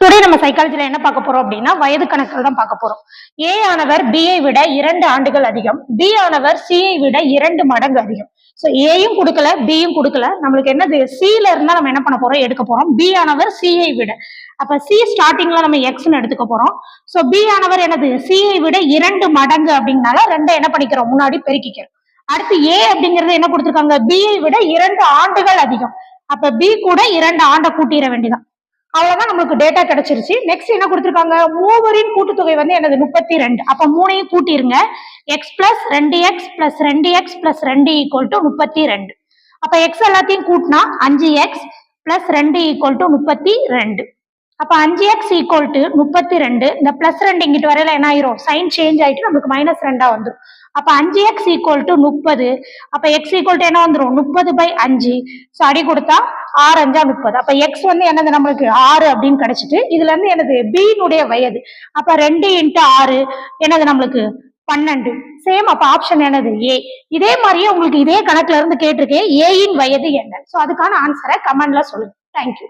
Today நம்ம சைக்காலஜில என்ன பார்க்க போறோம் அப்படின்னா வயது கணக்குகள் தான் பார்க்க போறோம். ஏ ஆனவர் பியை விட 2 ஆண்டுகள் அதிகம், பி ஆனவர் சியை விட 2 மடங்கு அதிகம். ஸோ ஏயும் கொடுக்கல பியும் கொடுக்கல, நம்மளுக்கு என்னது சில இருந்தா நம்ம என்ன பண்ண போறோம் எடுக்க போறோம். பி ஆனவர் சியை விட, அப்ப சி ஸ்டார்டிங்ல நம்ம எக்ஸ்ன்னு எடுத்துக்க போறோம். ஸோ பி ஆனவர் என்னது சியை விட 2 மடங்கு அப்படின்னால 2 என்ன பண்ணிக்கிறோம் முன்னாடி பெருக்கிக்கிறோம். அடுத்து ஏ அப்படிங்கிறது என்ன கொடுத்துருக்காங்க, பியை விட 2 ஆண்டுகள் அதிகம், அப்ப பி கூட 2 ஆண்டை கூட்டிட வேண்டியதான். அவ்வளவுதான் நம்மளுக்கு டேட்டா கிடைச்சிருச்சு. நெக்ஸ்ட் என்ன கொடுத்துருக்காங்க, மூவரின் கூட்டுத்தொகை வந்து என்னது 32. அப்ப மூணையும் கூட்டிருங்க. X plus 2x plus 2x plus 2 equal to 32. அப்ப எக்ஸ் எல்லாத்தையும் கூட்டினா 5x பிளஸ் 2 ஈக்குவல் டு 32. அப்ப 5x ஈக்குவல் டு 32. இந்த பிளஸ் 2 இங்கிட்டு வரையில என்ன ஆயிரும், சைன் சேஞ்ச் ஆயிட்டு நம்மளுக்கு -2 வந்துடும். அப்ப 5x ஈக்குவல் டு 30. அப்ப x ஈக்குவல் டு என்ன வந்துடும் 30/5. ஸோ அடி கொடுத்தா 6 5 30. அப்ப எக்ஸ் வந்து என்னது நம்மளுக்கு 6 அப்படின்னு கிடைச்சிட்டு, இதுல இருந்து என்னது பியினுடைய வயது. அப்ப 2 × 6 என்னது நம்மளுக்கு 12. சேம். அப்ப ஆப்ஷன் என்னது ஏ. இதே மாதிரியே உங்களுக்கு இதே கணக்குல இருந்து கேட்டிருக்கேன், ஏயின் வயது என்ன. ஸோ அதுக்கான ஆன்சரை கமெண்ட்ல சொல்லுங்க. தேங்க்யூ.